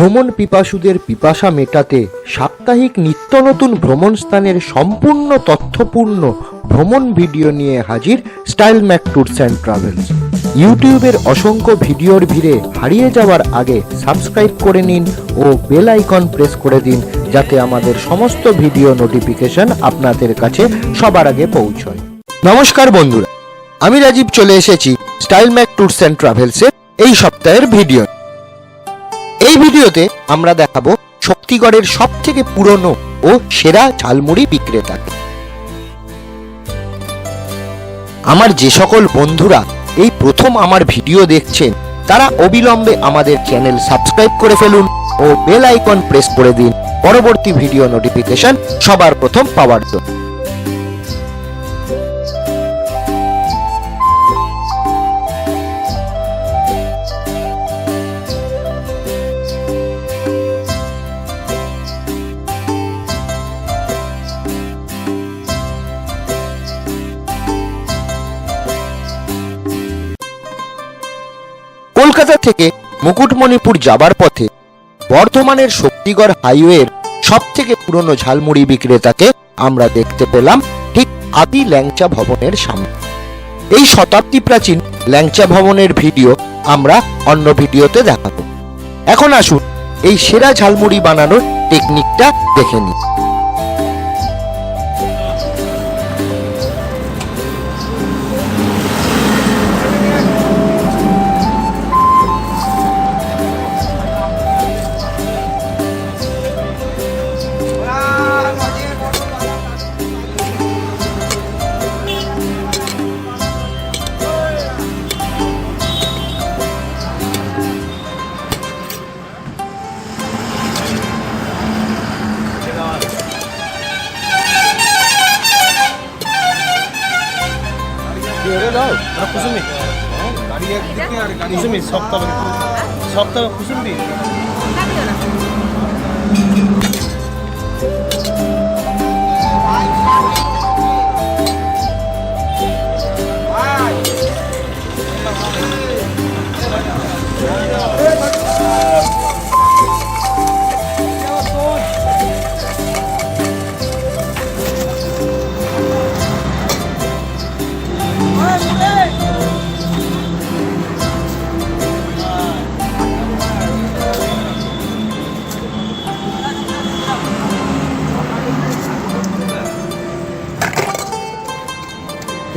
ভ্রমণ পিপাসুদের পিপাসা মেটাতে সাপ্তাহিক নিত্য নতুন ভ্রমণ স্থানের সম্পূর্ণ তথ্যপূর্ণ ভ্রমণ ভিডিও নিয়ে হাজির স্টাইলম্যাগ ট্যুরস অ্যান্ড ট্রাভেলস। ইউটিউবের অসংখ্য ভিডিওর ভিড়ে হারিয়ে যাওয়ার আগে সাবস্ক্রাইব করে নিন ও বেল আইকন প্রেস করে দিন, যাতে আমাদের সমস্ত ভিডিও নোটিফিকেশন আপনাদের কাছে সবার আগে পৌঁছয়। নমস্কার বন্ধুরা, আমি রাজীব চলে এসেছি স্টাইলম্যাগ ট্যুরস অ্যান্ড ট্রাভেলসের এই সপ্তাহের ভিডিও। এই ভিডিওতে আমরা দেখাবো শক্তিগড়ের সব থেকে পুরনো ও সেরা ঝালমুড়ি বিক্রেতাকে। আমার যে সকল বন্ধুরা এই প্রথম আমার ভিডিও দেখছেন, তারা অবিলম্বে আমাদের চ্যানেল সাবস্ক্রাইব করে ফেলুন ও বেল আইকন প্রেস করে দিন পরবর্তী ভিডিও নোটিফিকেশন সবার প্রথম পাওয়ার জন্য। কলকাতা থেকে মুকুটমণিপুর যাবার পথে বর্ধমানের শক্তিগড় হাইওয়ের সব থেকে পুরনো ঝালমুড়ি বিক্রেতাকে আমরা দেখতে পেলাম ঠিক আদি ল্যাংচা ভবনের সামনে। এই শতাব্দী প্রাচীন ল্যাংচা ভবনের ভিডিও আমরা অন্য ভিডিওতে দেখাবো। এখন আসুন এই সেরা ঝালমুড়ি বানানোর টেকনিকটা দেখে নিই।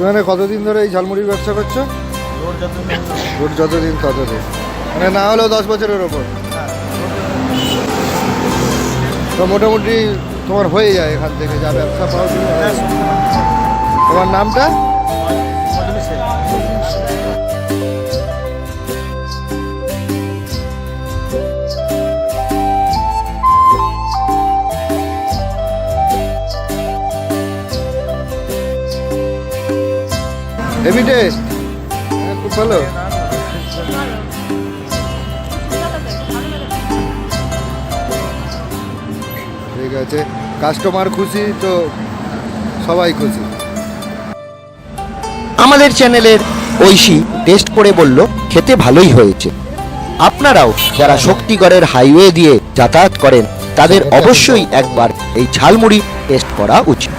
মানে কতদিন ধরে এই ঝালমুড়ির ব্যবসা করছো? রোড যতদিন ততদিন, মানে না হলেও 10 বছরের ওপর। তো মোটামুটি তোমার হয়ে যায় এখান থেকে যা ব্যবসা পাও। তোমার নামটা? হেভি টেস্ট, খুব ভালো। ঠিক আছে, কাস্টমার খুশি তো সবাই খুশি। আমাদের চ্যানেলের ঐশী টেস্ট করে বলল খেতে ভালোই হয়েছে। আপনারাও যারা শক্তিগড়ের হাইওয়ে দিয়ে যাতায়াত করেন, তাদের অবশ্যই একবার এই ঝালমুড়ি টেস্ট করা উচিত।